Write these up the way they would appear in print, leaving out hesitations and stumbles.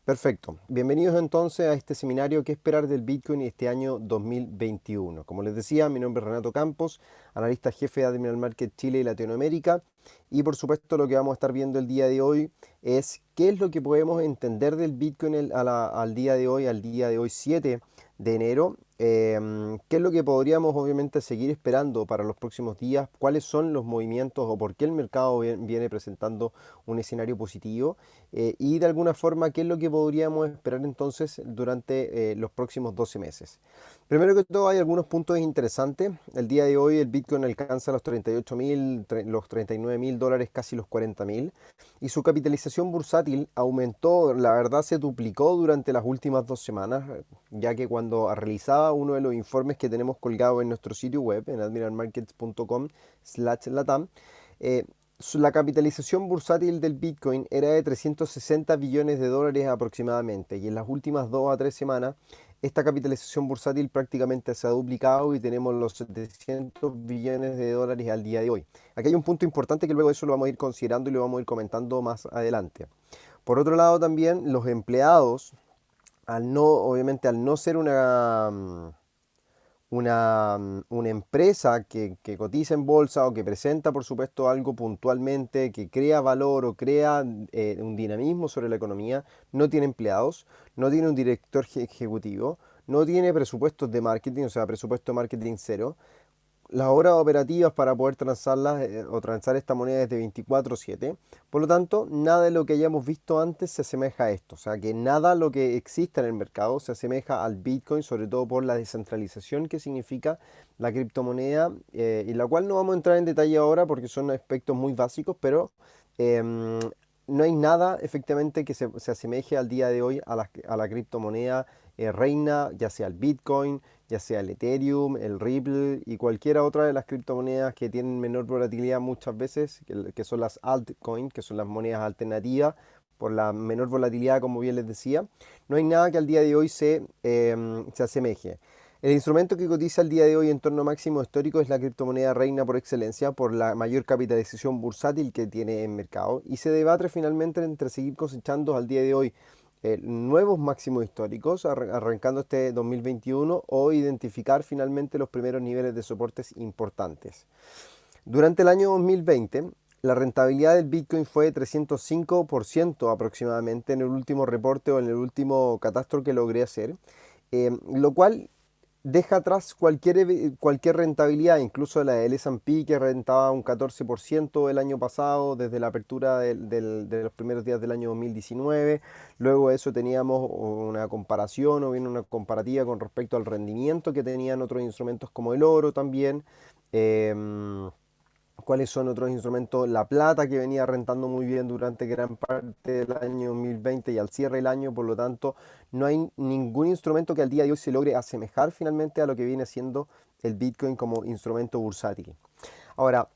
Perfecto. Bienvenidos entonces a este seminario ¿Qué esperar del Bitcoin este año 2021? Como les decía, mi nombre es Renato Campos, analista jefe de Admiral Market Chile y Latinoamérica. Y por supuesto lo que vamos a estar viendo el día de hoy es qué es lo que podemos entender del Bitcoin al día de hoy 7 de enero. ¿Qué es lo que podríamos obviamente seguir esperando para los próximos días? ¿Cuáles son los movimientos o por qué el mercado viene presentando un escenario positivo? Y de alguna forma, ¿qué es lo que podríamos esperar entonces durante los próximos 12 meses? Primero que todo, hay algunos puntos interesantes. El día de hoy el Bitcoin alcanza los 38.000, los 39.000 dólares, casi los 40.000. Y su capitalización bursátil aumentó, la verdad se duplicó durante las últimas 2 semanas, ya que cuando realizaba uno de los informes que tenemos colgado en nuestro sitio web, en admiralmarkets.com/latam, eh, la capitalización bursátil del Bitcoin era de 360 billones de dólares aproximadamente y en las últimas 2 a 3 semanas esta capitalización bursátil prácticamente se ha duplicado y tenemos los 700 billones de dólares al día de hoy. Aquí hay un punto importante que luego eso lo vamos a ir considerando y lo vamos a ir comentando más adelante. Por otro lado también los empleados, obviamente al no ser una empresa que cotiza en bolsa o que presenta, por supuesto, algo puntualmente, que crea valor o crea un dinamismo sobre la economía, no tiene empleados, no tiene un director ejecutivo, no tiene presupuestos de marketing, o sea, presupuesto de marketing cero. Las horas operativas para poder transarlas o transar esta moneda es de 24/7. Por lo tanto, nada de lo que hayamos visto antes se asemeja a esto. O sea, que nada lo que exista en el mercado se asemeja al Bitcoin, sobre todo por la descentralización que significa la criptomoneda, y la cual no vamos a entrar en detalle ahora porque son aspectos muy básicos, pero em, no hay nada efectivamente que se asemeje al día de hoy a la criptomoneda reina, ya sea el Bitcoin, ya sea el Ethereum, el Ripple y cualquiera otra de las criptomonedas que tienen menor volatilidad muchas veces, que son las altcoins, que son las monedas alternativas, por la menor volatilidad, como bien les decía. No hay nada que al día de hoy se asemeje. El instrumento que cotiza el día de hoy en torno a máximo histórico es la criptomoneda reina por excelencia por la mayor capitalización bursátil que tiene en mercado y se debate finalmente entre seguir cosechando al día de hoy nuevos máximos históricos arrancando este 2021 o identificar finalmente los primeros niveles de soportes importantes. Durante el año 2020, la rentabilidad del Bitcoin fue de 305% aproximadamente en el último reporte o en el último catastro que logré hacer, lo cual deja atrás cualquier rentabilidad, incluso la del S&P que rentaba un 14% el año pasado desde la apertura de los primeros días del año 2019. Luego de eso teníamos una comparación o bien una comparativa con respecto al rendimiento que tenían otros instrumentos como el oro también. Em, ¿Cuáles son otros instrumentos? La plata, que venía rentando muy bien durante gran parte del año 2020 y al cierre del año. Por lo tanto, no hay ningún instrumento que al día de hoy se logre asemejar finalmente a lo que viene siendo el Bitcoin como instrumento bursátil. Ahora,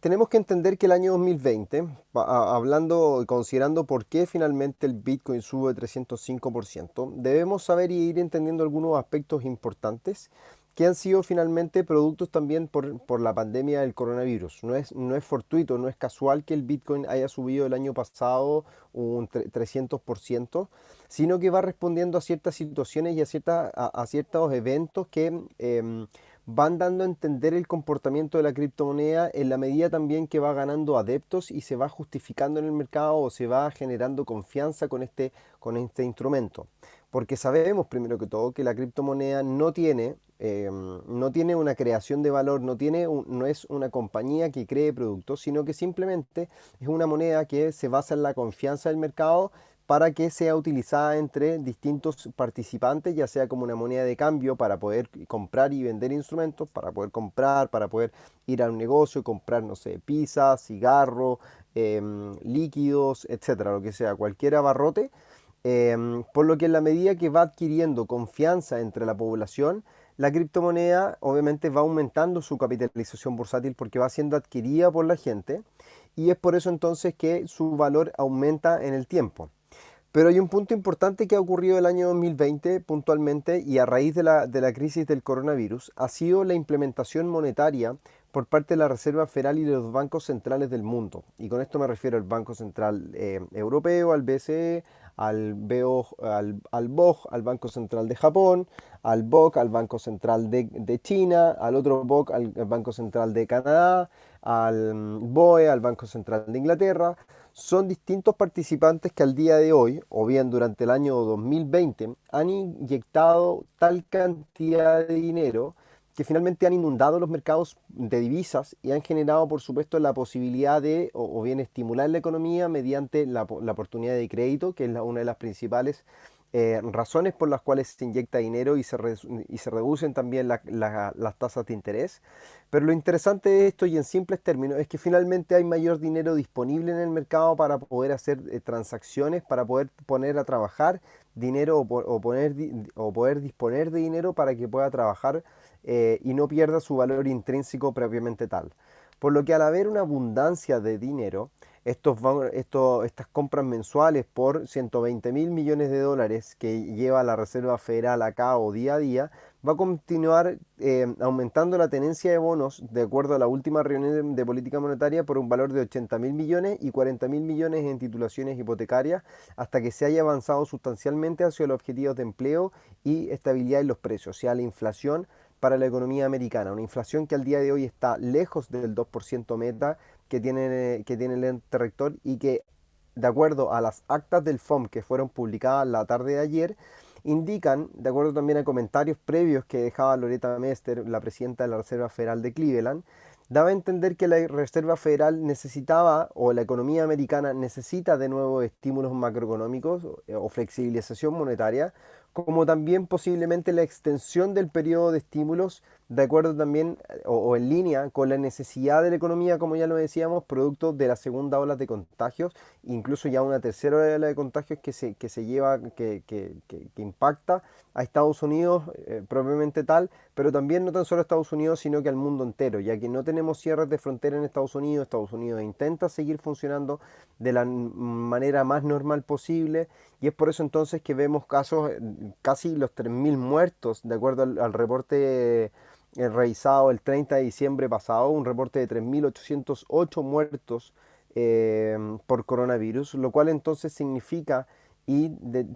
tenemos que entender que el año 2020, hablando y considerando por qué finalmente el Bitcoin sube 305%, debemos saber y ir entendiendo algunos aspectos importantes que han sido finalmente productos también por la pandemia del coronavirus. No es fortuito, no es casual que el Bitcoin haya subido el año pasado un 300%, sino que va respondiendo a ciertas situaciones y a ciertos eventos que van dando a entender el comportamiento de la criptomoneda en la medida también que va ganando adeptos y se va justificando en el mercado o se va generando confianza con este instrumento. Porque sabemos primero que todo que la criptomoneda no tiene una creación de valor, no es una compañía que cree productos, sino que simplemente es una moneda que se basa en la confianza del mercado para que sea utilizada entre distintos participantes, ya sea como una moneda de cambio para poder comprar y vender instrumentos, para poder ir a un negocio, comprar, no sé, pizza, cigarro, líquidos, etcétera, lo que sea, cualquier abarrote. Por lo que en la medida que va adquiriendo confianza entre la población, la criptomoneda obviamente va aumentando su capitalización bursátil porque va siendo adquirida por la gente y es por eso entonces que su valor aumenta en el tiempo. Pero hay un punto importante que ha ocurrido el año 2020 puntualmente y a raíz de la crisis del coronavirus, ha sido la implementación monetaria por parte de la Reserva Federal y de los bancos centrales del mundo. Y con esto me refiero al Banco Central Europeo, al BCE, al BOJ, al Banco Central de Japón, al BOC, al Banco Central de China, al otro BOC, al Banco Central de Canadá, al BOE, al Banco Central de Inglaterra. Son distintos participantes que al día de hoy, o bien durante el año 2020, han inyectado tal cantidad de dinero que finalmente han inundado los mercados de divisas y han generado, por supuesto, la posibilidad de, o bien estimular la economía mediante la oportunidad de crédito, que es una de las principales razones por las cuales se inyecta dinero y se reducen también las tasas de interés. Pero lo interesante de esto, y en simples términos, es que finalmente hay mayor dinero disponible en el mercado para poder hacer transacciones, para poder poner a trabajar dinero o poder disponer de dinero para que pueda trabajar y no pierda su valor intrínseco propiamente tal. Por lo que al haber una abundancia de dinero, estas compras mensuales por 120 mil millones de dólares que lleva la Reserva Federal a cabo día a día, va a continuar aumentando la tenencia de bonos de acuerdo a la última reunión de política monetaria por un valor de 80 mil millones y 40 mil millones en titulaciones hipotecarias hasta que se haya avanzado sustancialmente hacia los objetivos de empleo y estabilidad en los precios, o sea, la inflación para la economía americana, una inflación que al día de hoy está lejos del 2% meta que tiene el ente rector y que, de acuerdo a las actas del FOM que fueron publicadas la tarde de ayer, indican, de acuerdo también a comentarios previos que dejaba Loretta Mester, la presidenta de la Reserva Federal de Cleveland, daba a entender que la Reserva Federal necesitaba, o la economía americana necesita de nuevo estímulos macroeconómicos o flexibilización monetaria, como también posiblemente la extensión del periodo de estímulos, de acuerdo también o en línea con la necesidad de la economía, como ya lo decíamos, producto de la segunda ola de contagios, incluso ya una tercera ola de contagios que se lleva, que impacta a Estados Unidos propiamente tal, pero también no tan solo a Estados Unidos, sino que al mundo entero, ya que no tenemos cierres de frontera en Estados Unidos intenta seguir funcionando de la manera más normal posible, y es por eso entonces que vemos casos, casi los 3.000 muertos, de acuerdo al reporte revisado el 30 de diciembre pasado, un reporte de 3.808 muertos por coronavirus, lo cual entonces significa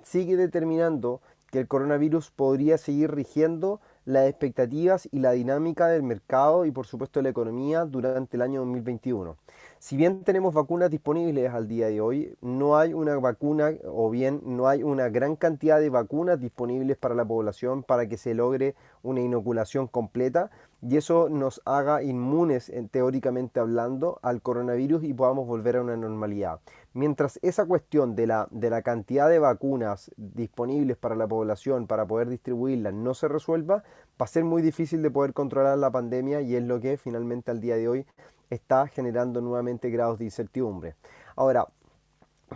sigue determinando que el coronavirus podría seguir rigiendo las expectativas y la dinámica del mercado y por supuesto la economía durante el año 2021. Si bien tenemos vacunas disponibles al día de hoy, no hay una vacuna o bien no hay una gran cantidad de vacunas disponibles para la población para que se logre una inoculación completa y eso nos haga inmunes, teóricamente hablando, al coronavirus y podamos volver a una normalidad. Mientras esa cuestión de la cantidad de vacunas disponibles para la población para poder distribuirlas no se resuelva, va a ser muy difícil de poder controlar la pandemia y es lo que finalmente al día de hoy está generando nuevamente grados de incertidumbre. Ahora,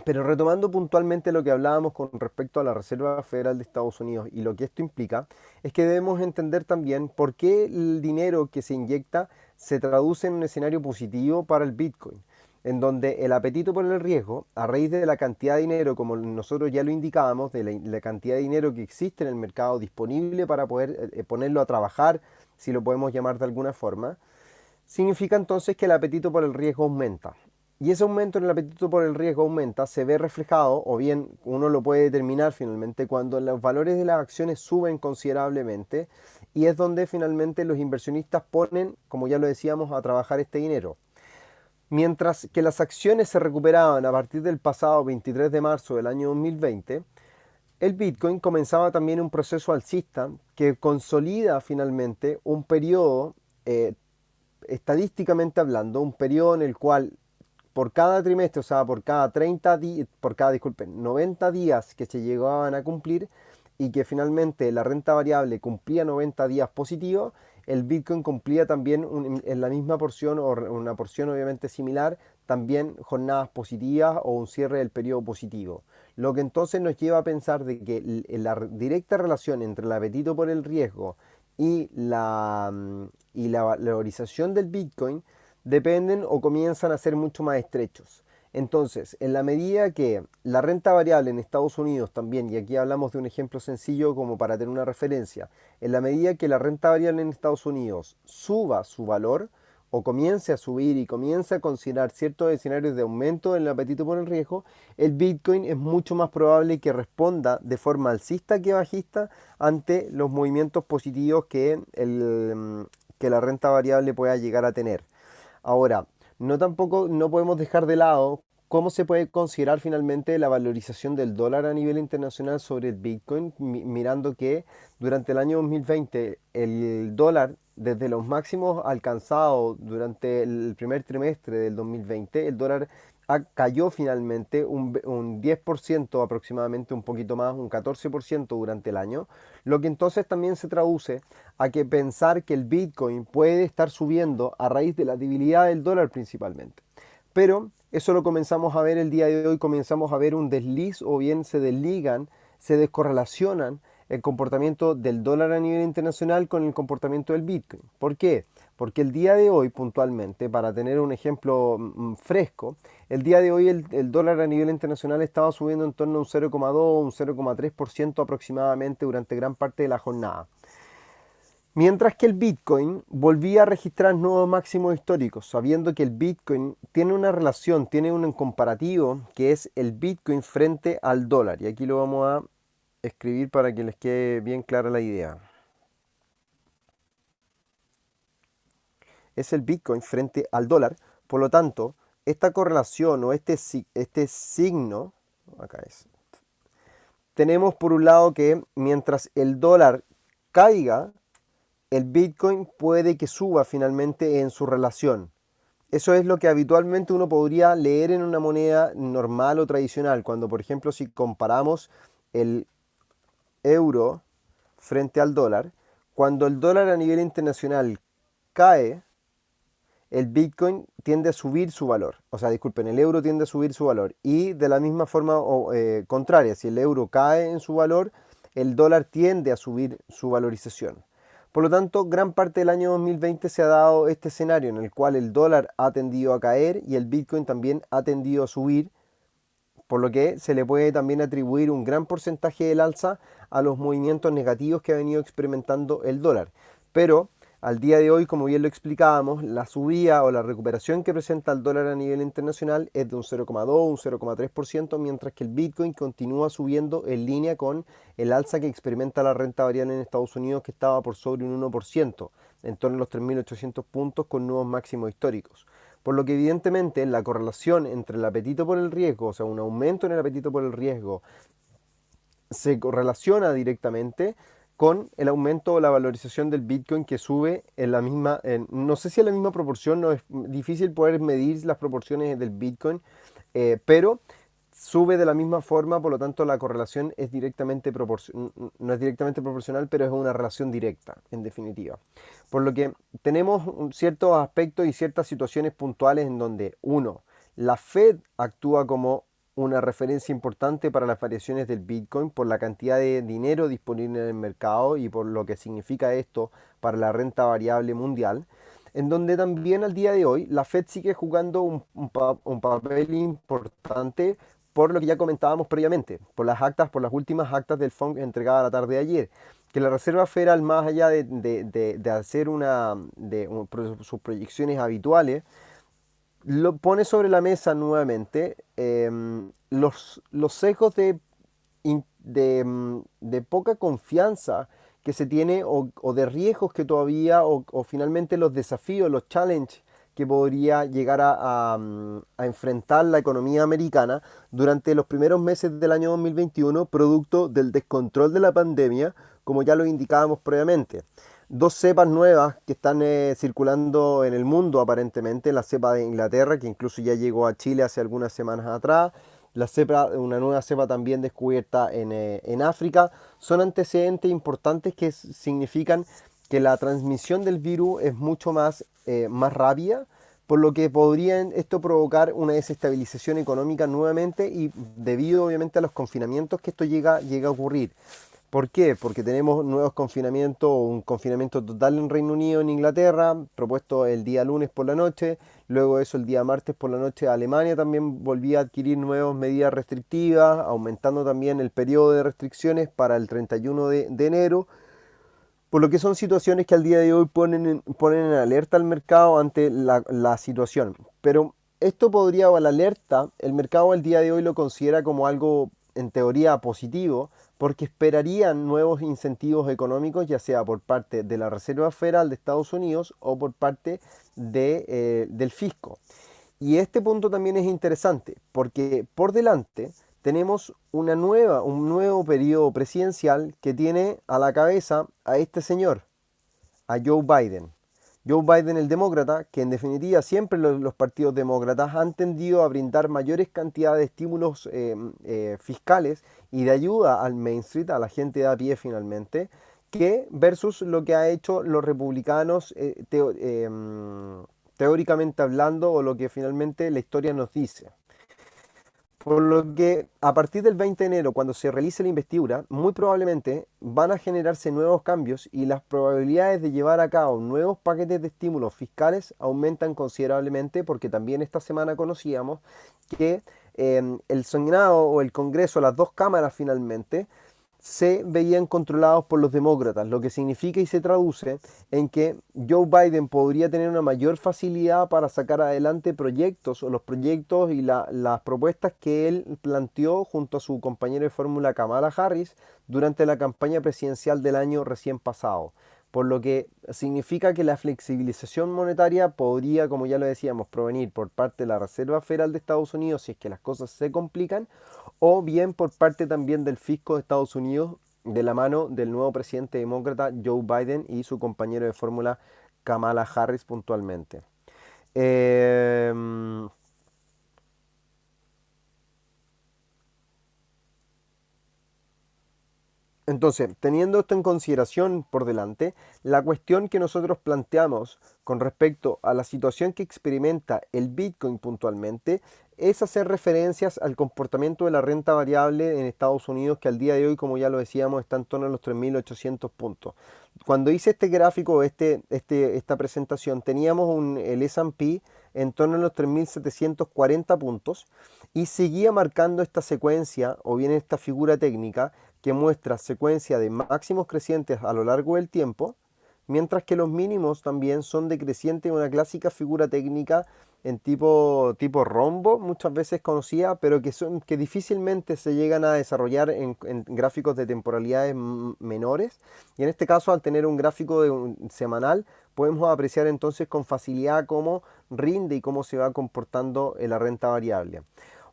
pero retomando puntualmente lo que hablábamos con respecto a la Reserva Federal de Estados Unidos y lo que esto implica, es que debemos entender también por qué el dinero que se inyecta se traduce en un escenario positivo para el Bitcoin, en donde el apetito por el riesgo, a raíz de la cantidad de dinero, como nosotros ya lo indicábamos, de la cantidad de dinero que existe en el mercado disponible para poder ponerlo a trabajar, si lo podemos llamar de alguna forma, significa entonces que el apetito por el riesgo aumenta. Y ese aumento en el apetito por el riesgo aumenta, se ve reflejado, o bien uno lo puede determinar finalmente cuando los valores de las acciones suben considerablemente y es donde finalmente los inversionistas ponen, como ya lo decíamos, a trabajar este dinero. Mientras que las acciones se recuperaban a partir del pasado 23 de marzo del año 2020, el Bitcoin comenzaba también un proceso alcista que consolida finalmente un periodo estadísticamente hablando, un periodo en el cual por cada trimestre, o sea, por cada 30 días, por cada, disculpen, 90 días que se llegaban a cumplir y que finalmente la renta variable cumplía 90 días positivos, el Bitcoin cumplía también en la misma porción o una porción obviamente similar, también jornadas positivas o un cierre del periodo positivo. Lo que entonces nos lleva a pensar de que la directa relación entre el apetito por el riesgo y la valorización del Bitcoin dependen o comienzan a ser mucho más estrechos. Entonces, en la medida que la renta variable en Estados Unidos también, y aquí hablamos de un ejemplo sencillo como para tener una referencia, en la medida que la renta variable en Estados Unidos suba su valor, o comience a subir y comience a considerar ciertos escenarios de aumento del apetito por el riesgo, el Bitcoin es mucho más probable que responda de forma alcista que bajista ante los movimientos positivos que la renta variable pueda llegar a tener. Ahora, no podemos dejar de lado cómo se puede considerar finalmente la valorización del dólar a nivel internacional sobre el Bitcoin, mirando que durante el año 2020 el dólar, desde los máximos alcanzados durante el primer trimestre del 2020, el dólar cayó finalmente un 10% aproximadamente, un poquito más, un 14% durante el año, lo que entonces también se traduce a que pensar que el Bitcoin puede estar subiendo a raíz de la debilidad del dólar principalmente. Pero eso lo comenzamos a ver el día de hoy, comenzamos a ver un desliz o bien se desligan, se descorrelacionan el comportamiento del dólar a nivel internacional con el comportamiento del Bitcoin. ¿Por qué? Porque el día de hoy, puntualmente, para tener un ejemplo fresco, el día de hoy el dólar a nivel internacional estaba subiendo en torno a un 0,2, un 0,3% aproximadamente durante gran parte de la jornada. Mientras que el Bitcoin volvía a registrar nuevos máximos históricos, sabiendo que el Bitcoin tiene una relación, tiene un comparativo que es el Bitcoin frente al dólar. Y aquí lo vamos a escribir para que les quede bien clara la idea. Es el Bitcoin frente al dólar. Por lo tanto, esta correlación o este signo, acá es, tenemos por un lado que mientras el dólar caiga, el Bitcoin puede que suba finalmente en su relación. Eso es lo que habitualmente uno podría leer en una moneda normal o tradicional. Cuando, por ejemplo, si comparamos el euro frente al dólar, cuando el dólar a nivel internacional cae, el Bitcoin tiende a subir su valor. O sea, disculpen, el euro tiende a subir su valor. Y de la misma forma contraria, si el euro cae en su valor, el dólar tiende a subir su valorización. Por lo tanto, gran parte del año 2020 se ha dado este escenario en el cual el dólar ha tendido a caer y el Bitcoin también ha tendido a subir, por lo que se le puede también atribuir un gran porcentaje del alza a los movimientos negativos que ha venido experimentando el dólar. Pero al día de hoy, como bien lo explicábamos, la subida o la recuperación que presenta el dólar a nivel internacional es de un 0,2, un 0,3%, mientras que el Bitcoin continúa subiendo en línea con el alza que experimenta la renta variable en Estados Unidos, que estaba por sobre un 1%, en torno a los 3.800 puntos con nuevos máximos históricos. Por lo que evidentemente la correlación entre el apetito por el riesgo, o sea, un aumento en el apetito por el riesgo, se correlaciona directamente con el aumento o la valorización del Bitcoin, que sube en la misma, no sé si en la misma proporción, no es difícil poder medir las proporciones del Bitcoin, pero sube de la misma forma. Por lo tanto la correlación es directamente no es directamente proporcional, pero es una relación directa, en definitiva. Por lo que tenemos ciertos aspectos y ciertas situaciones puntuales en donde, uno, la Fed actúa como una referencia importante para las variaciones del Bitcoin por la cantidad de dinero disponible en el mercado y por lo que significa esto para la renta variable mundial, en donde también al día de hoy la Fed sigue jugando un papel importante por lo que ya comentábamos previamente, por las últimas actas del FOMC entregadas la tarde de ayer, que la Reserva Federal, más allá de hacer sus proyecciones habituales, lo pone sobre la mesa nuevamente los sesgos de poca confianza que se tiene o de riesgos que todavía o finalmente los desafíos, los challenges que podría llegar a enfrentar la economía americana durante los primeros meses del año 2021, producto del descontrol de la pandemia, como ya lo indicábamos previamente. Dos cepas nuevas que están circulando en el mundo aparentemente, la cepa de Inglaterra, que incluso ya llegó a Chile hace algunas semanas atrás, una nueva cepa también descubierta en África, son antecedentes importantes que significan que la transmisión del virus es mucho más rápida, por lo que podría esto provocar una desestabilización económica nuevamente y debido obviamente a los confinamientos que esto llega a ocurrir. ¿Por qué? Porque tenemos nuevos confinamientos, un confinamiento total en Reino Unido, en Inglaterra, propuesto el día lunes por la noche, luego eso el día martes por la noche Alemania también volvía a adquirir nuevas medidas restrictivas, aumentando también el periodo de restricciones para el 31 de enero. Por lo que son situaciones que al día de hoy ponen en alerta al mercado ante la situación. Pero esto podría, o la alerta, el mercado al día de hoy lo considera como algo en teoría positivo, porque esperarían nuevos incentivos económicos, ya sea por parte de la Reserva Federal de Estados Unidos o por parte del fisco. Y este punto también es interesante, porque por delante tenemos un nuevo periodo presidencial que tiene a la cabeza a este señor, a Joe Biden. Joe Biden, el demócrata, que en definitiva siempre los partidos demócratas han tendido a brindar mayores cantidades de estímulos fiscales y de ayuda al Main Street, a la gente de a pie finalmente, que versus lo que ha hecho los republicanos teóricamente hablando, o lo que finalmente la historia nos dice. Por lo que a partir del 20 de enero, cuando se realice la investidura, muy probablemente van a generarse nuevos cambios y las probabilidades de llevar a cabo nuevos paquetes de estímulos fiscales aumentan considerablemente, porque también esta semana conocíamos que el Senado o el Congreso, las dos cámaras finalmente, se veían controlados por los demócratas, lo que significa y se traduce en que Joe Biden podría tener una mayor facilidad para sacar adelante proyectos, o los proyectos y las propuestas que él planteó junto a su compañero de fórmula Kamala Harris durante la campaña presidencial del año recién pasado. Por lo que significa que la flexibilización monetaria podría, como ya lo decíamos, provenir por parte de la Reserva Federal de Estados Unidos si es que las cosas se complican, o bien por parte también del fisco de Estados Unidos, de la mano del nuevo presidente demócrata Joe Biden y su compañero de fórmula Kamala Harris puntualmente. Eh, Entonces, teniendo esto en consideración por delante, la cuestión que nosotros planteamos con respecto a la situación que experimenta el Bitcoin puntualmente es hacer referencias al comportamiento de la renta variable en Estados Unidos, que al día de hoy, como ya lo decíamos, está en torno a los 3.800 puntos. Cuando hice este gráfico, esta presentación, teníamos el S&P en torno a los 3.740 puntos y seguía marcando esta secuencia, o bien esta figura técnica, que muestra secuencia de máximos crecientes a lo largo del tiempo, mientras que los mínimos también son decrecientes, una clásica figura técnica en tipo rombo, muchas veces conocida, pero que difícilmente se llegan a desarrollar en gráficos de temporalidades menores. Y en este caso, al tener un gráfico semanal, podemos apreciar entonces con facilidad cómo rinde y cómo se va comportando la renta variable.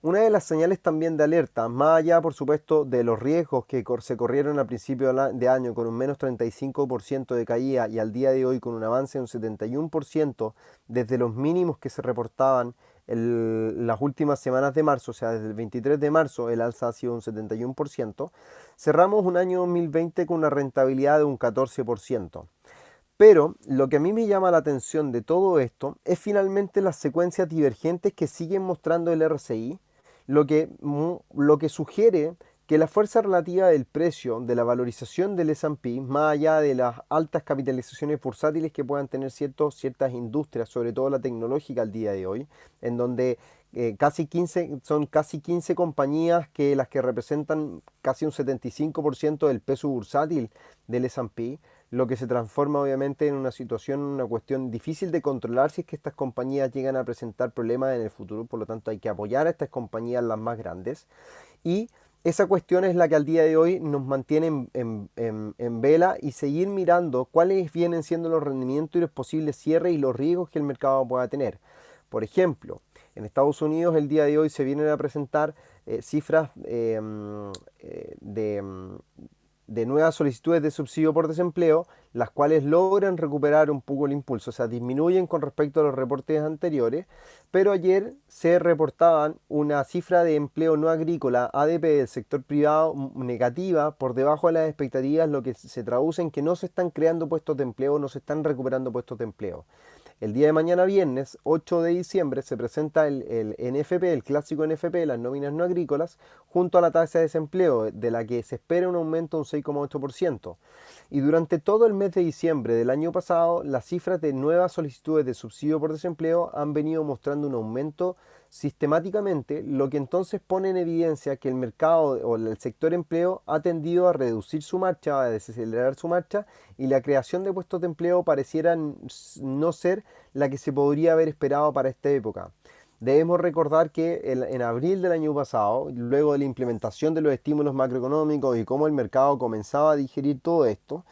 Una de las señales también de alerta, más allá por supuesto de los riesgos que se corrieron a principio de año con un menos 35% de caída, y al día de hoy con un avance de un 71% desde los mínimos que se reportaban las últimas semanas de marzo, o sea, desde el 23 de marzo el alza ha sido un 71%, cerramos un año 2020 con una rentabilidad de un 14%. Pero lo que a mí me llama la atención de todo esto es finalmente las secuencias divergentes que siguen mostrando el RSI, lo que sugiere que la fuerza relativa del precio, de la valorización del S&P, más allá de las altas capitalizaciones bursátiles que puedan tener ciertas industrias, sobre todo la tecnológica al día de hoy, en donde son casi 15 compañías las que representan casi un 75% del peso bursátil del S&P, lo que se transforma obviamente en una situación, una cuestión difícil de controlar si es que estas compañías llegan a presentar problemas en el futuro. Por lo tanto, hay que apoyar a estas compañías, las más grandes, y esa cuestión es la que al día de hoy nos mantiene en vela, y seguir mirando cuáles vienen siendo los rendimientos y los posibles cierres y los riesgos que el mercado pueda tener. Por ejemplo, en Estados Unidos el día de hoy se vienen a presentar cifras de nuevas solicitudes de subsidio por desempleo, las cuales logran recuperar un poco el impulso, o sea, disminuyen con respecto a los reportes anteriores, pero ayer se reportaban una cifra de empleo no agrícola, ADP, del sector privado negativa, por debajo de las expectativas, lo que se traduce en que no se están creando puestos de empleo, no se están recuperando puestos de empleo. El día de mañana, viernes 8 de diciembre, se presenta el NFP, el clásico NFP, las nóminas no agrícolas, junto a la tasa de desempleo, de la que se espera un aumento de un 6,8%. Y durante todo el mes de diciembre del año pasado, las cifras de nuevas solicitudes de subsidio por desempleo han venido mostrando un aumento sistemáticamente, lo que entonces pone en evidencia que el mercado o el sector empleo ha tendido a reducir su marcha, a desacelerar su marcha, y la creación de puestos de empleo pareciera no ser la que se podría haber esperado para esta época. Debemos recordar que en abril del año pasado, luego de la implementación de los estímulos macroeconómicos y cómo el mercado comenzaba a digerir todo esto,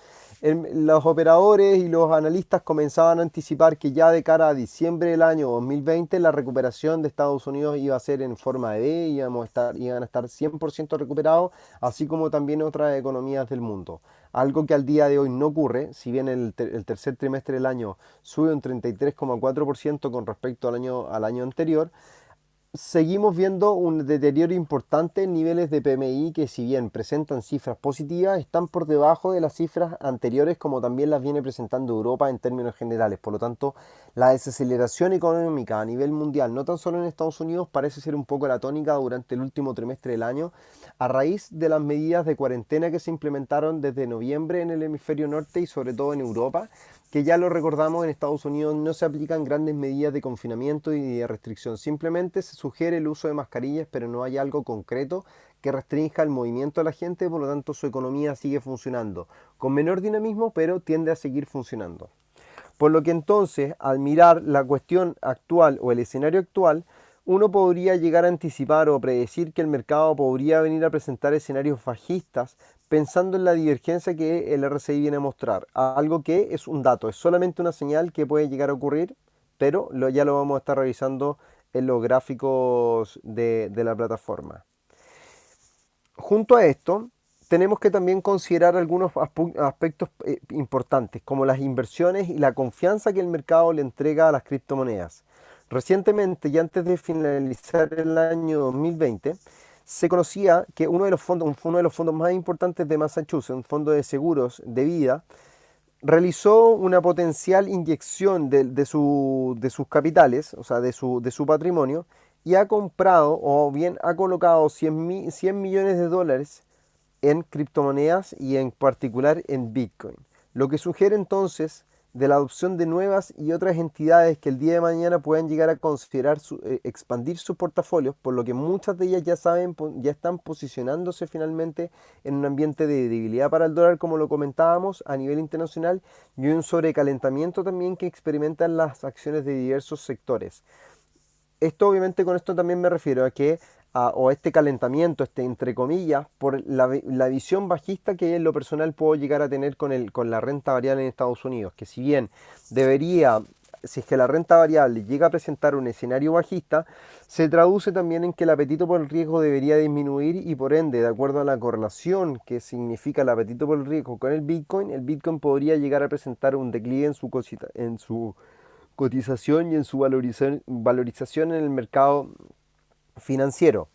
los operadores y los analistas comenzaban a anticipar que ya de cara a diciembre del año 2020 la recuperación de Estados Unidos iba a ser en forma de V, iban a estar 100% recuperados, así como también otras economías del mundo. Algo que al día de hoy no ocurre, si bien el tercer trimestre del año sube un 33,4% con respecto al año anterior, seguimos viendo un deterioro importante en niveles de PMI que, si bien presentan cifras positivas, están por debajo de las cifras anteriores, como también las viene presentando Europa en términos generales. Por lo tanto, la desaceleración económica a nivel mundial, no tan solo en Estados Unidos, parece ser un poco la tónica durante el último trimestre del año, a raíz de las medidas de cuarentena que se implementaron desde noviembre en el hemisferio norte y sobre todo en Europa, que ya lo recordamos, en Estados Unidos no se aplican grandes medidas de confinamiento y de restricción, simplemente se sugiere el uso de mascarillas, pero no hay algo concreto que restrinja el movimiento de la gente, por lo tanto su economía sigue funcionando con menor dinamismo, pero tiende a seguir funcionando. Por lo que entonces, al mirar la cuestión actual o el escenario actual, uno podría llegar a anticipar o predecir que el mercado podría venir a presentar escenarios bajistas pensando en la divergencia que el RSI viene a mostrar. Algo que es un dato, es solamente una señal que puede llegar a ocurrir, pero ya lo vamos a estar revisando en los gráficos de la plataforma. Junto a esto, tenemos que también considerar algunos aspectos importantes, como las inversiones y la confianza que el mercado le entrega a las criptomonedas. Recientemente, y antes de finalizar el año 2020, se conocía que uno de los fondos más importantes de Massachusetts, un fondo de seguros de vida, realizó una potencial inyección de sus capitales, o sea, de su patrimonio, y ha comprado o bien ha colocado 100 millones de dólares en criptomonedas y en particular en Bitcoin. Lo que sugiere entonces de la adopción de nuevas y otras entidades que el día de mañana puedan llegar a considerar expandir sus portafolios, por lo que muchas de ellas ya están posicionándose finalmente en un ambiente de debilidad para el dólar, como lo comentábamos, a nivel internacional, y un sobrecalentamiento también que experimentan las acciones de diversos sectores. Esto obviamente, con esto también me refiero a que o este calentamiento, entre comillas, por la visión bajista que en lo personal puedo llegar a tener con la renta variable en Estados Unidos, que si bien debería, si es que la renta variable llega a presentar un escenario bajista, se traduce también en que el apetito por el riesgo debería disminuir y por ende, de acuerdo a la correlación que significa el apetito por el riesgo con el Bitcoin podría llegar a presentar un declive en su cotización y en su valorización en el mercado financiero.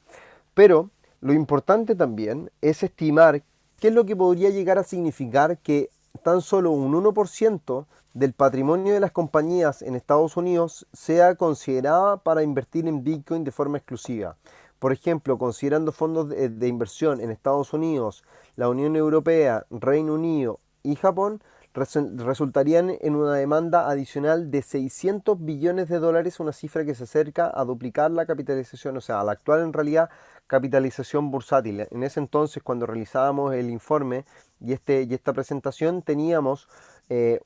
Pero lo importante también es estimar qué es lo que podría llegar a significar que tan solo un 1% del patrimonio de las compañías en Estados Unidos sea considerada para invertir en Bitcoin de forma exclusiva. Por ejemplo, considerando fondos de inversión en Estados Unidos, la Unión Europea, Reino Unido y Japón, resultarían en una demanda adicional de 600 billones de dólares, una cifra que se acerca a duplicar la capitalización, o sea, a la actual en realidad capitalización bursátil. En ese entonces, cuando realizábamos el informe y esta presentación, teníamos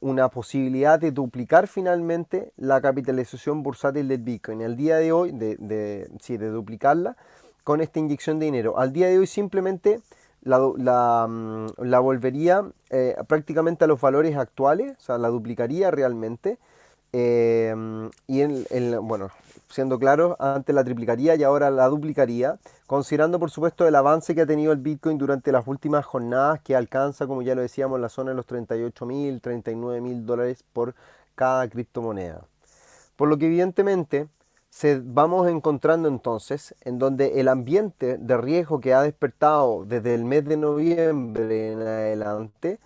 una posibilidad de duplicar finalmente la capitalización bursátil del Bitcoin. Al día de hoy, de duplicarla con esta inyección de dinero. Al día de hoy simplemente la volvería prácticamente a los valores actuales, o sea, la duplicaría realmente. Bueno, siendo claro, antes la triplicaría y ahora la duplicaría, considerando por supuesto el avance que ha tenido el Bitcoin durante las últimas jornadas, que alcanza, como ya lo decíamos, la zona de los 38.000, 39.000 dólares por cada criptomoneda. Por lo que evidentemente vamos encontrando entonces en donde el ambiente de riesgo que ha despertado desde el mes de noviembre en adelante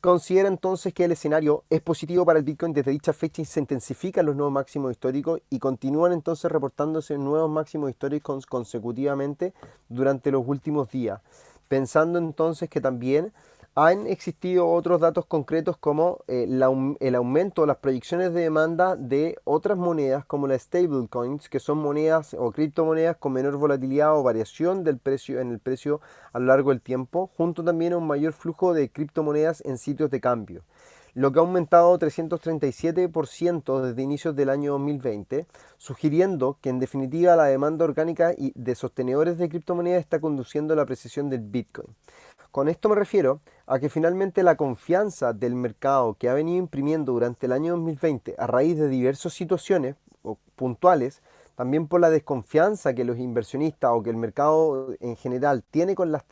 considera entonces que el escenario es positivo para el Bitcoin desde dicha fecha y se intensifican los nuevos máximos históricos y continúan entonces reportándose nuevos máximos históricos consecutivamente durante los últimos días. Pensando entonces que también Han existido otros datos concretos como el aumento, las proyecciones de demanda de otras monedas como las stablecoins, que son monedas o criptomonedas con menor volatilidad o variación del precio en el precio a lo largo del tiempo, junto también a un mayor flujo de criptomonedas en sitios de cambio, lo que ha aumentado 337% desde inicios del año 2020, sugiriendo que en definitiva la demanda orgánica y de sostenedores de criptomonedas está conduciendo a la apreciación del Bitcoin. Con esto me refiero a que finalmente la confianza del mercado que ha venido imprimiendo durante el año 2020 a raíz de diversas situaciones puntuales, también por la desconfianza que los inversionistas o que el mercado en general tiene con las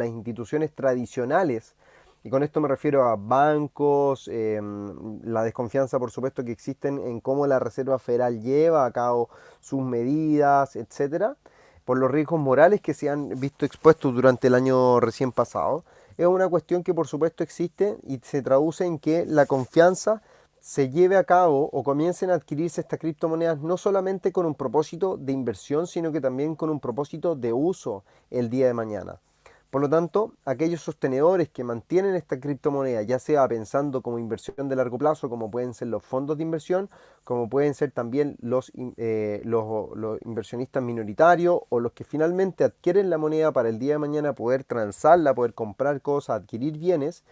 instituciones tradicionales, y con esto me refiero a bancos, la desconfianza por supuesto que existen en cómo la Reserva Federal lleva a cabo sus medidas, etcétera, por los riesgos morales que se han visto expuestos durante el año recién pasado. Es una cuestión que por supuesto existe y se traduce en que la confianza se lleve a cabo o comiencen a adquirirse estas criptomonedas no solamente con un propósito de inversión, sino que también con un propósito de uso el día de mañana. Por lo tanto, aquellos sostenedores que mantienen esta criptomoneda, ya sea pensando como inversión de largo plazo, como pueden ser los fondos de inversión, como pueden ser también los inversionistas minoritarios o los que finalmente adquieren la moneda para el día de mañana poder transarla, poder comprar cosas, adquirir bienes,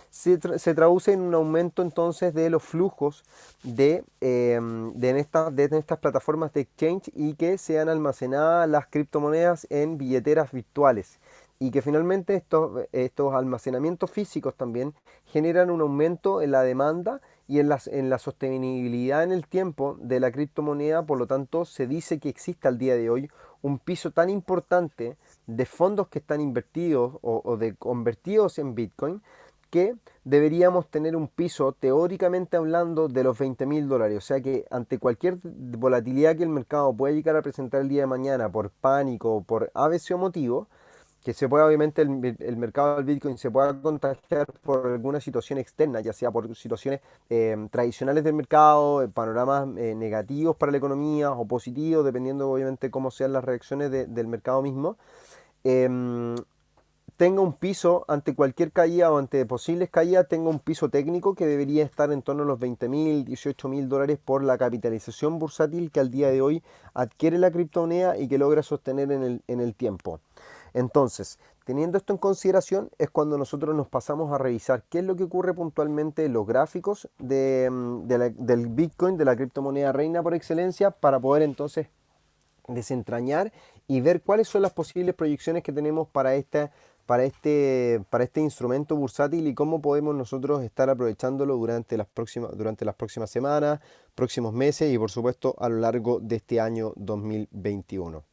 se traduce en un aumento entonces de los flujos de estas plataformas de exchange y que sean almacenadas las criptomonedas en billeteras virtuales y que finalmente estos almacenamientos físicos también generan un aumento en la demanda y en la sostenibilidad en el tiempo de la criptomoneda. Por lo tanto, se dice que existe al día de hoy un piso tan importante de fondos que están invertidos o de convertidos en Bitcoin, que deberíamos tener un piso teóricamente hablando de los $20.000. O sea que ante cualquier volatilidad que el mercado pueda llegar a presentar el día de mañana por pánico o por ABC motivo, que se pueda, obviamente, el mercado del Bitcoin se pueda contagiar por alguna situación externa, ya sea por situaciones tradicionales del mercado, panoramas negativos para la economía o positivos, dependiendo obviamente cómo sean las reacciones del mercado mismo, em, tenga un piso ante cualquier caída o ante posibles caídas, tenga un piso técnico que debería estar en torno a los $20.000, $18.000 por la capitalización bursátil que al día de hoy adquiere la criptomoneda y que logra sostener en el tiempo. Entonces, teniendo esto en consideración, es cuando nosotros nos pasamos a revisar qué es lo que ocurre puntualmente en los gráficos del Bitcoin, de la criptomoneda reina por excelencia, para poder entonces desentrañar y ver cuáles son las posibles proyecciones que tenemos para este instrumento bursátil y cómo podemos nosotros estar aprovechándolo durante las próximas semanas, próximos meses y por supuesto a lo largo de este año 2021.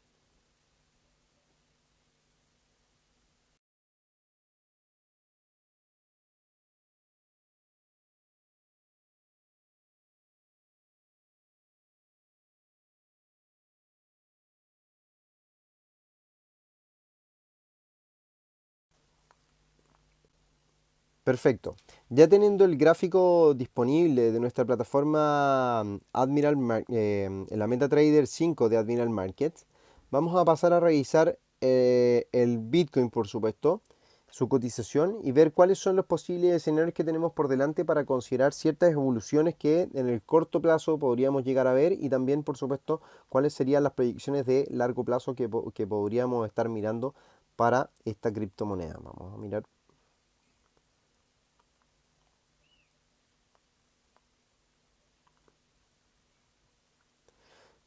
Perfecto. Ya teniendo el gráfico disponible de nuestra plataforma en la MetaTrader 5 de Admiral Markets, vamos a pasar a revisar el Bitcoin, por supuesto, su cotización y ver cuáles son los posibles escenarios que tenemos por delante para considerar ciertas evoluciones que en el corto plazo podríamos llegar a ver y también, por supuesto, cuáles serían las proyecciones de largo plazo que podríamos estar mirando para esta criptomoneda. Vamos a mirar.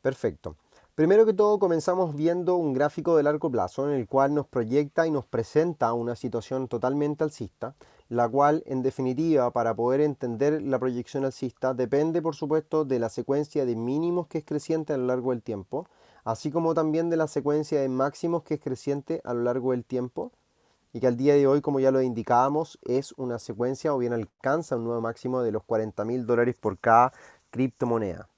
Perfecto. Primero que todo comenzamos viendo un gráfico de largo plazo en el cual nos proyecta y nos presenta una situación totalmente alcista, la cual en definitiva para poder entender la proyección alcista depende por supuesto de la secuencia de mínimos que es creciente a lo largo del tiempo, así como también de la secuencia de máximos que es creciente a lo largo del tiempo y que al día de hoy, como ya lo indicábamos, es una secuencia o bien alcanza un nuevo máximo de los $40.000 por cada criptomoneda.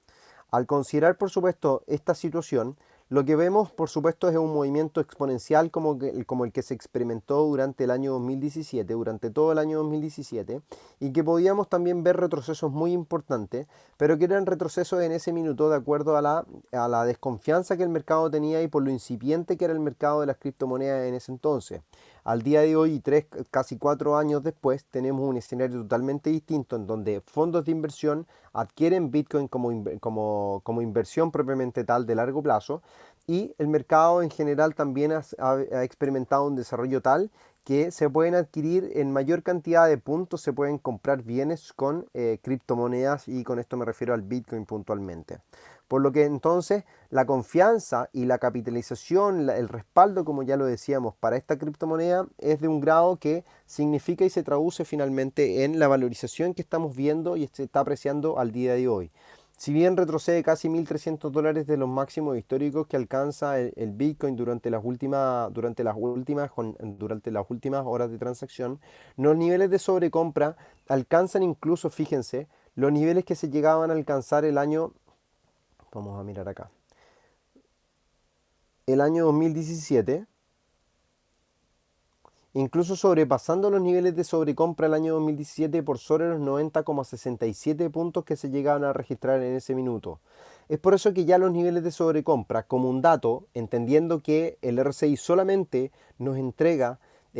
Al considerar, por supuesto, esta situación, lo que vemos, por supuesto, es un movimiento exponencial como el que se experimentó durante el año 2017, durante todo el año 2017, y que podíamos también ver retrocesos muy importantes, pero que eran retrocesos en ese minuto de acuerdo a la desconfianza que el mercado tenía y por lo incipiente que era el mercado de las criptomonedas en ese entonces. Al día de hoy, casi 4 años después, tenemos un escenario totalmente distinto en donde fondos de inversión adquieren Bitcoin como inversión propiamente tal de largo plazo, y el mercado en general también ha experimentado un desarrollo tal que se pueden adquirir en mayor cantidad de puntos, se pueden comprar bienes con criptomonedas, y con esto me refiero al Bitcoin puntualmente. Por lo que entonces la confianza y la capitalización, el respaldo, como ya lo decíamos, para esta criptomoneda es de un grado que significa y se traduce finalmente en la valorización que estamos viendo y se está apreciando al día de hoy. Si bien retrocede casi $1.300 de los máximos históricos que alcanza el Bitcoin durante las últimas horas de transacción, los niveles de sobrecompra alcanzan incluso, fíjense, los niveles que se llegaban a alcanzar vamos a mirar acá, el año 2017, incluso sobrepasando los niveles de sobrecompra el año 2017 por sobre los 90,67 puntos que se llegaban a registrar en ese minuto. Es por eso que ya los niveles de sobrecompra, como un dato, entendiendo que el RSI solamente nos entrega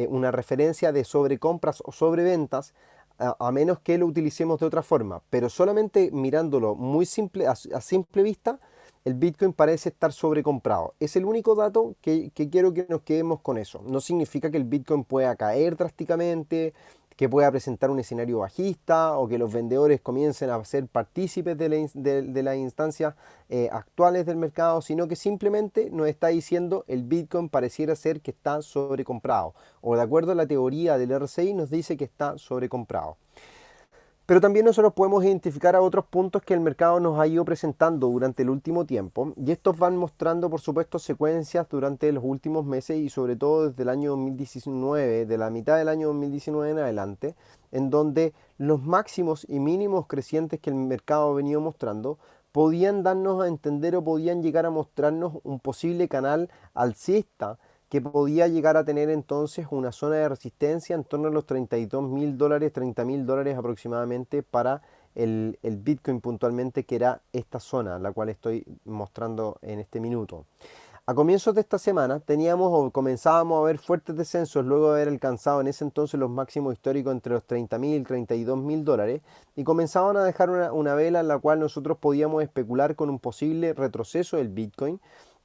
una referencia de sobrecompras o sobreventas, a menos que lo utilicemos de otra forma, pero solamente mirándolo muy simple, a simple vista, el Bitcoin parece estar sobrecomprado. Es el único dato que quiero que nos quedemos con eso. No significa que el Bitcoin pueda caer drásticamente, que pueda presentar un escenario bajista o que los vendedores comiencen a ser partícipes de las instancias actuales del mercado, sino que simplemente nos está diciendo el Bitcoin pareciera ser que está sobrecomprado, o de acuerdo a la teoría del RSI nos dice que está sobrecomprado. Pero también nosotros podemos identificar a otros puntos que el mercado nos ha ido presentando durante el último tiempo, y estos van mostrando, por supuesto, secuencias durante los últimos meses y sobre todo desde el año 2019, de la mitad del año 2019 en adelante, en donde los máximos y mínimos crecientes que el mercado ha venido mostrando podían darnos a entender o podían llegar a mostrarnos un posible canal alcista que podía llegar a tener entonces una zona de resistencia en torno a los $32.000, $30.000 aproximadamente para el Bitcoin puntualmente, que era esta zona, la cual estoy mostrando en este minuto. A comienzos de esta semana comenzábamos a ver fuertes descensos luego de haber alcanzado en ese entonces los máximos históricos entre los $30.000 y $32.000, y comenzaban a dejar una vela en la cual nosotros podíamos especular con un posible retroceso del Bitcoin.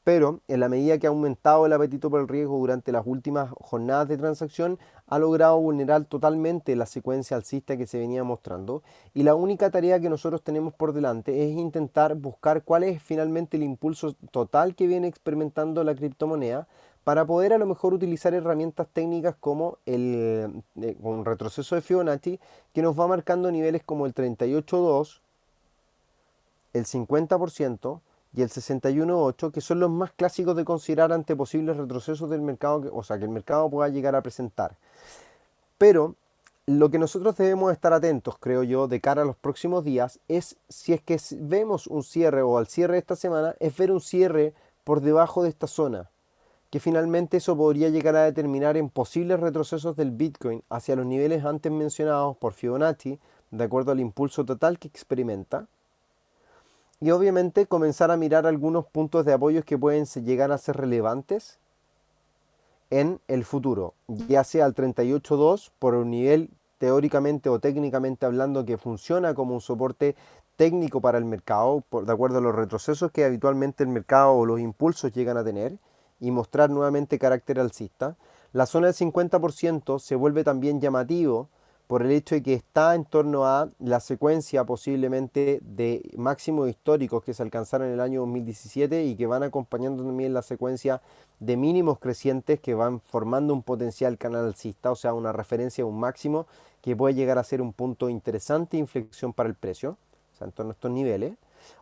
Pero en la medida que ha aumentado el apetito por el riesgo durante las últimas jornadas de transacción, ha logrado vulnerar totalmente la secuencia alcista que se venía mostrando. Y la única tarea que nosotros tenemos por delante es intentar buscar cuál es finalmente el impulso total que viene experimentando la criptomoneda, para poder a lo mejor utilizar herramientas técnicas como un retroceso de Fibonacci, que nos va marcando niveles como el 38.2, el 50% y el 61.8, que son los más clásicos de considerar ante posibles retrocesos del mercado, o sea, que el mercado pueda llegar a presentar. Pero lo que nosotros debemos estar atentos, creo yo, de cara a los próximos días, es si es que vemos un cierre, o al cierre de esta semana, es ver un cierre por debajo de esta zona, que finalmente eso podría llegar a determinar en posibles retrocesos del Bitcoin hacia los niveles antes mencionados por Fibonacci, de acuerdo al impulso total que experimenta. Y obviamente comenzar a mirar algunos puntos de apoyo que pueden llegar a ser relevantes en el futuro, ya sea el 38.2 por un nivel teóricamente o técnicamente hablando que funciona como un soporte técnico para el mercado, de acuerdo a los retrocesos que habitualmente el mercado o los impulsos llegan a tener, y mostrar nuevamente carácter alcista. La zona del 50% se vuelve también llamativo por el hecho de que está en torno a la secuencia posiblemente de máximos históricos que se alcanzaron en el año 2017 y que van acompañando también la secuencia de mínimos crecientes que van formando un potencial canal alcista, o sea, una referencia a un máximo que puede llegar a ser un punto interesante de inflexión para el precio, o sea, en torno a estos niveles.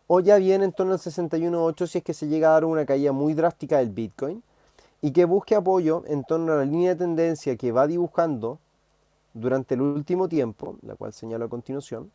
O ya bien en torno al 61.8 si es que se llega a dar una caída muy drástica del Bitcoin, y que busque apoyo en torno a la línea de tendencia que va dibujando durante el último tiempo, la cual señalo a continuación,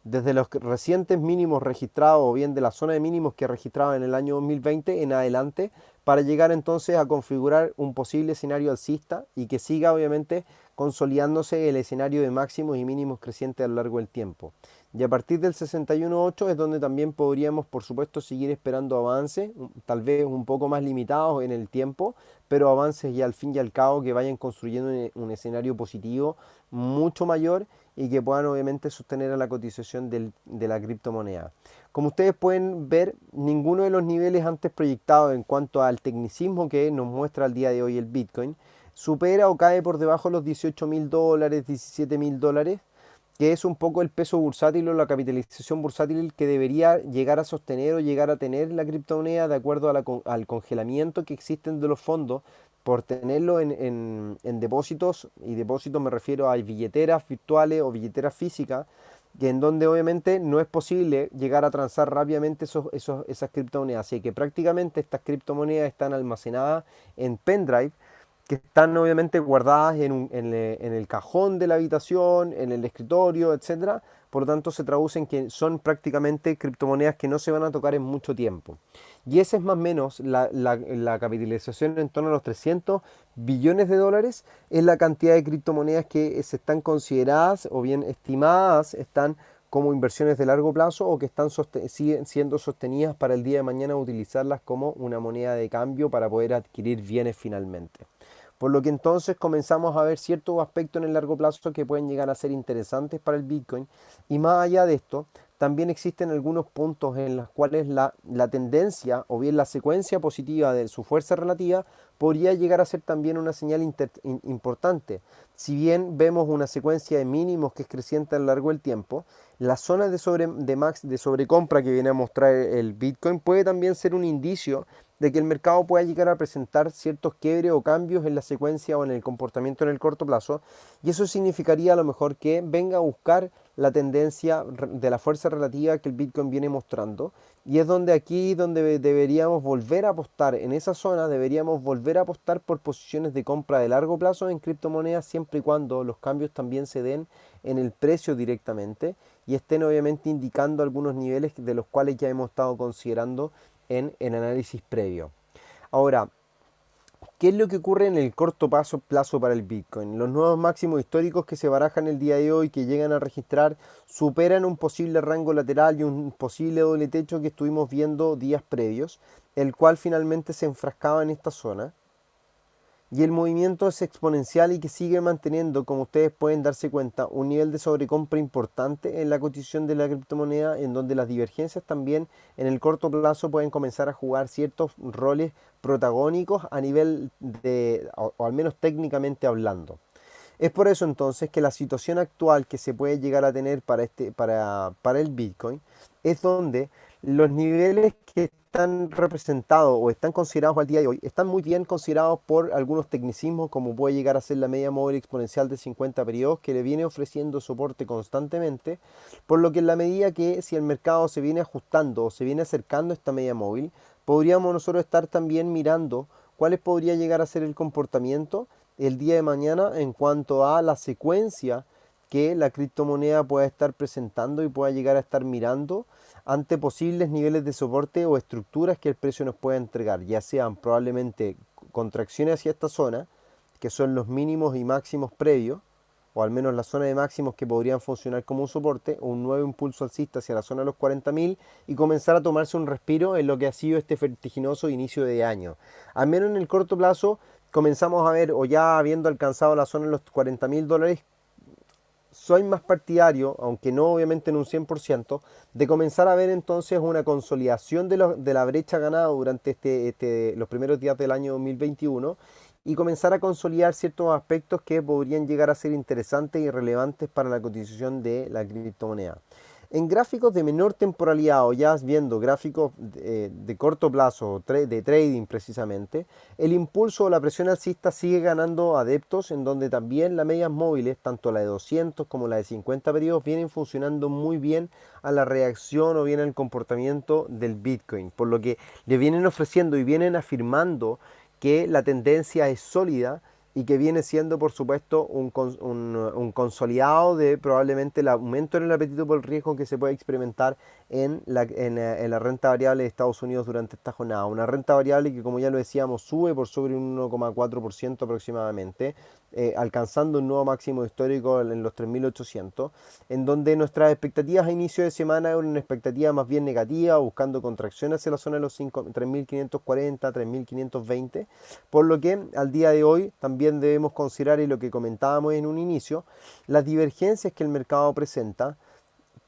desde los recientes mínimos registrados o bien de la zona de mínimos que registraba en el año 2020 en adelante, para llegar entonces a configurar un posible escenario alcista y que siga obviamente consolidándose el escenario de máximos y mínimos crecientes a lo largo del tiempo. Y a partir del 61.8 es donde también podríamos, por supuesto, seguir esperando avances, tal vez un poco más limitados en el tiempo, pero avances y al fin y al cabo que vayan construyendo un escenario positivo mucho mayor y que puedan obviamente sostener a la cotización de la criptomoneda. Como ustedes pueden ver, ninguno de los niveles antes proyectados en cuanto al tecnicismo que nos muestra al día de hoy el Bitcoin supera o cae por debajo de los $18.000, $17.000, que es un poco el peso bursátil o la capitalización bursátil que debería llegar a sostener o llegar a tener la criptomoneda de acuerdo al congelamiento que existen de los fondos por tenerlo en depósitos, y depósitos me refiero a billeteras virtuales o billeteras físicas, que en donde obviamente no es posible llegar a transar rápidamente esas criptomonedas. Así que prácticamente estas criptomonedas están almacenadas en pendrive, que están obviamente guardadas en el cajón de la habitación, en el escritorio, etcétera. Por lo tanto, se traduce en que son prácticamente criptomonedas que no se van a tocar en mucho tiempo. Y esa es más o menos la capitalización en torno a los 300 billones de dólares, es la cantidad de criptomonedas que se están consideradas o bien estimadas, están como inversiones de largo plazo o que están siguen siendo sostenidas para el día de mañana utilizarlas como una moneda de cambio para poder adquirir bienes finalmente. Por lo que entonces comenzamos a ver ciertos aspectos en el largo plazo que pueden llegar a ser interesantes para el Bitcoin. Y más allá de esto, también existen algunos puntos en los cuales la tendencia o bien la secuencia positiva de su fuerza relativa podría llegar a ser también una señal importante. Si bien vemos una secuencia de mínimos que es creciente a lo largo del tiempo, la zona de sobrecompra que viene a mostrar el Bitcoin puede también ser un indicio de que el mercado pueda llegar a presentar ciertos quiebres o cambios en la secuencia o en el comportamiento en el corto plazo, y eso significaría a lo mejor que venga a buscar la tendencia de la fuerza relativa que el Bitcoin viene mostrando, y es donde aquí donde deberíamos volver a apostar en esa zona, deberíamos volver a apostar por posiciones de compra de largo plazo en criptomonedas siempre y cuando los cambios también se den en el precio directamente y estén obviamente indicando algunos niveles de los cuales ya hemos estado considerando en el análisis previo. Ahora, ¿qué es lo que ocurre en el corto plazo para el Bitcoin? Los nuevos máximos históricos que se barajan el día de hoy, que llegan a registrar, superan un posible rango lateral y un posible doble techo que estuvimos viendo días previos, el cual finalmente se enfrascaba en esta zona. Y el movimiento es exponencial y que sigue manteniendo, como ustedes pueden darse cuenta, un nivel de sobrecompra importante en la cotización de la criptomoneda, en donde las divergencias también en el corto plazo pueden comenzar a jugar ciertos roles protagónicos a nivel o al menos técnicamente hablando. Es por eso entonces que la situación actual que se puede llegar a tener para el Bitcoin es donde los niveles que están representados o están considerados al día de hoy están muy bien considerados por algunos tecnicismos, como puede llegar a ser la media móvil exponencial de 50 periodos, que le viene ofreciendo soporte constantemente, por lo que en la medida que si el mercado se viene ajustando o se viene acercando a esta media móvil, podríamos nosotros estar también mirando cuál podría llegar a ser el comportamiento el día de mañana en cuanto a la secuencia que la criptomoneda pueda estar presentando y pueda llegar a estar mirando ante posibles niveles de soporte o estructuras que el precio nos pueda entregar, ya sean probablemente contracciones hacia esta zona, que son los mínimos y máximos previos, o al menos la zona de máximos que podrían funcionar como un soporte, o un nuevo impulso alcista hacia la zona de los 40.000 y comenzar a tomarse un respiro en lo que ha sido este vertiginoso inicio de año. Al menos en el corto plazo comenzamos a ver, o ya habiendo alcanzado la zona de los 40.000 dólares, soy más partidario, aunque no obviamente en un 100%, de comenzar a ver entonces una consolidación de la brecha ganada durante los primeros días del año 2021 y comenzar a consolidar ciertos aspectos que podrían llegar a ser interesantes y relevantes para la cotización de la criptomoneda. En gráficos de menor temporalidad o ya viendo gráficos de corto plazo, de trading precisamente, el impulso o la presión alcista sigue ganando adeptos, en donde también las medias móviles, tanto la de 200 como la de 50 periodos, vienen funcionando muy bien a la reacción o bien al comportamiento del Bitcoin, por lo que le vienen ofreciendo y vienen afirmando que la tendencia es sólida y que viene siendo, por supuesto, un consolidado de probablemente el aumento en el apetito por el riesgo que se puede experimentar en la renta variable de Estados Unidos durante esta jornada. Una renta variable que, como ya lo decíamos, sube por sobre un 1,4% aproximadamente, alcanzando un nuevo máximo histórico en los 3.800, en donde nuestras expectativas a inicio de semana eran una expectativa más bien negativa, buscando contracción hacia la zona de los 3.540, 3.520, por lo que al día de hoy también debemos considerar, y lo que comentábamos en un inicio, las divergencias que el mercado presenta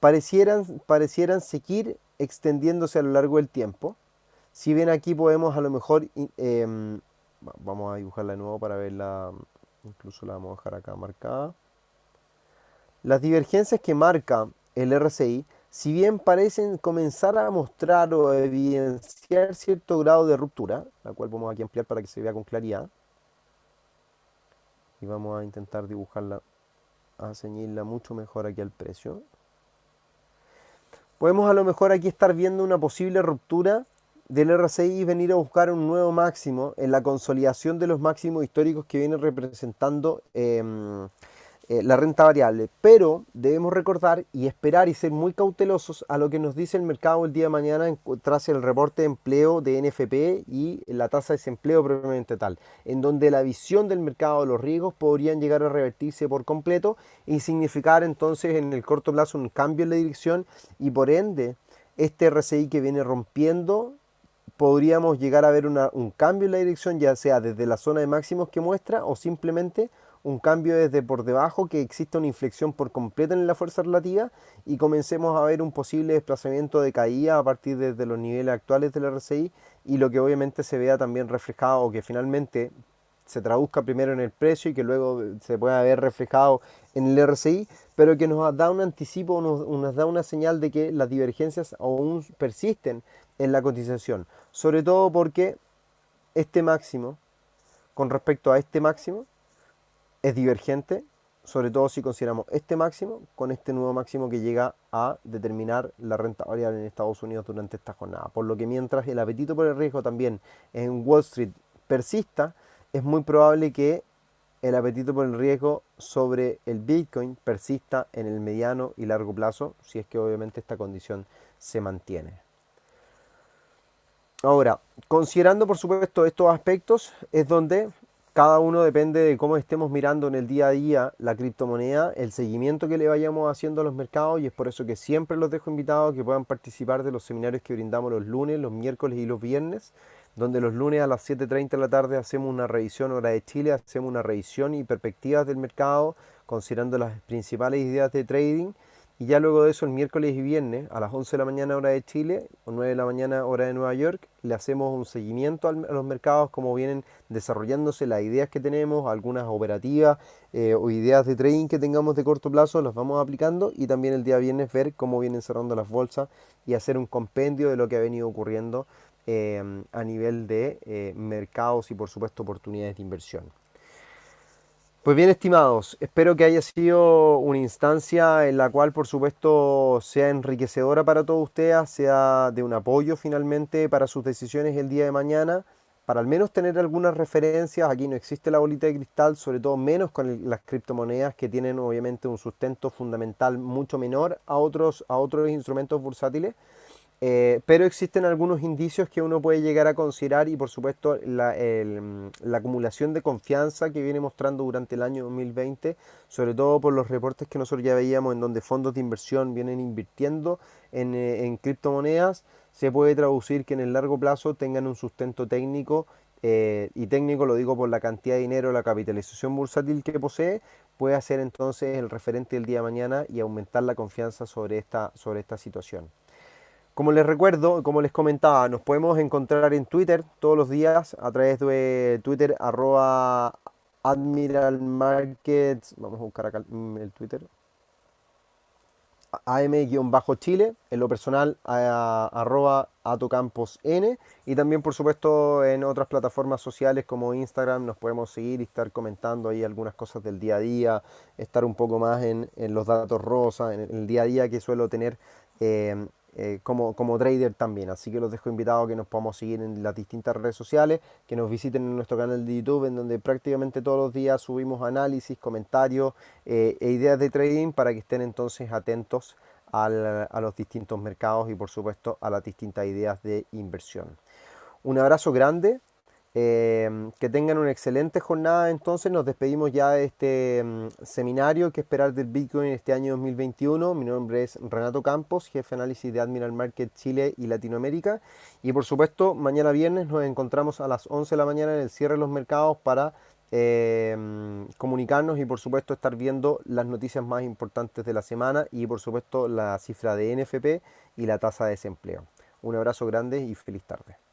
parecieran seguir extendiéndose a lo largo del tiempo. Si bien aquí podemos a lo mejor, vamos a dibujarla de nuevo para verla, incluso la vamos a dejar acá marcada. Las divergencias que marca el RSI, si bien parecen comenzar a mostrar o evidenciar cierto grado de ruptura, la cual vamos aquí a ampliar para que se vea con claridad, y vamos a intentar dibujarla, a ceñirla mucho mejor aquí al precio. Podemos a lo mejor aquí estar viendo una posible ruptura del RSI y venir a buscar un nuevo máximo en la consolidación de los máximos históricos que viene representando la renta variable. Pero debemos recordar y esperar y ser muy cautelosos a lo que nos dice el mercado el día de mañana tras el reporte de empleo de NFP y la tasa de desempleo propiamente tal, en donde la visión del mercado de los riesgos podrían llegar a revertirse por completo y significar entonces en el corto plazo un cambio en la dirección, y por ende este RSI que viene rompiendo podríamos llegar a ver un cambio en la dirección, ya sea desde la zona de máximos que muestra o simplemente un cambio desde por debajo, que exista una inflexión por completo en la fuerza relativa y comencemos a ver un posible desplazamiento de caída a partir de los niveles actuales del RSI, y lo que obviamente se vea también reflejado o que finalmente se traduzca primero en el precio y que luego se pueda ver reflejado en el RSI, pero que nos da un anticipo, nos da una señal de que las divergencias aún persisten en la cotización, sobre todo porque este máximo, con respecto a este máximo, es divergente, sobre todo si consideramos este máximo con este nuevo máximo que llega a determinar la renta variable en Estados Unidos durante esta jornada. Por lo que mientras el apetito por el riesgo también en Wall Street persista, es muy probable que el apetito por el riesgo sobre el Bitcoin persista en el mediano y largo plazo, si es que obviamente esta condición se mantiene. Ahora, considerando por supuesto estos aspectos, es donde cada uno depende de cómo estemos mirando en el día a día la criptomoneda, el seguimiento que le vayamos haciendo a los mercados, y es por eso que siempre los dejo invitados a que puedan participar de los seminarios que brindamos los lunes, los miércoles y los viernes, donde los lunes a las 7:30 de la tarde hacemos una revisión hora de Chile, hacemos una revisión y perspectivas del mercado, considerando las principales ideas de trading. Y ya luego de eso, el miércoles y viernes, a las 11 de la mañana hora de Chile, o 9 de la mañana hora de Nueva York, le hacemos un seguimiento a los mercados, cómo vienen desarrollándose las ideas que tenemos, algunas operativas o ideas de trading que tengamos de corto plazo, las vamos aplicando, y también el día viernes ver cómo vienen cerrando las bolsas y hacer un compendio de lo que ha venido ocurriendo a nivel de mercados y por supuesto oportunidades de inversión. Pues bien, estimados, espero que haya sido una instancia en la cual, por supuesto, sea enriquecedora para todos ustedes, sea de un apoyo finalmente para sus decisiones el día de mañana, para al menos tener algunas referencias. Aquí no existe la bolita de cristal, sobre todo menos con las criptomonedas, que tienen obviamente un sustento fundamental mucho menor a otros instrumentos bursátiles. Pero existen algunos indicios que uno puede llegar a considerar, y por supuesto la acumulación de confianza que viene mostrando durante el año 2020, sobre todo por los reportes que nosotros ya veíamos en donde fondos de inversión vienen invirtiendo en criptomonedas, se puede traducir que en el largo plazo tengan un sustento técnico, y técnico lo digo por la cantidad de dinero, la capitalización bursátil que posee, puede hacer entonces el referente del día de mañana y aumentar la confianza sobre esta situación. Como les recuerdo, como les comentaba, nos podemos encontrar en Twitter todos los días a través de Twitter @Admiral Markets. Vamos a buscar acá el Twitter. AM-Chile, en lo personal @AtoCamposN, y también por supuesto en otras plataformas sociales como Instagram nos podemos seguir y estar comentando ahí algunas cosas del día a día, estar un poco más en los datos rosa, en el día a día que suelo tener como trader también. Así que los dejo invitados a que nos podamos seguir en las distintas redes sociales, que nos visiten en nuestro canal de YouTube, en donde prácticamente todos los días subimos análisis, comentarios e ideas de trading para que estén entonces atentos a los distintos mercados y por supuesto a las distintas ideas de inversión. Un abrazo grande. Que tengan una excelente jornada. Entonces nos despedimos ya de este seminario que esperar del Bitcoin este año 2021. Mi nombre es Renato Campos, jefe de análisis de Admiral Market Chile y Latinoamérica. Y por supuesto, mañana viernes nos encontramos a las 11 de la mañana en el cierre de los mercados para comunicarnos y por supuesto estar viendo las noticias más importantes de la semana y por supuesto la cifra de NFP y la tasa de desempleo. Un abrazo grande y feliz tarde.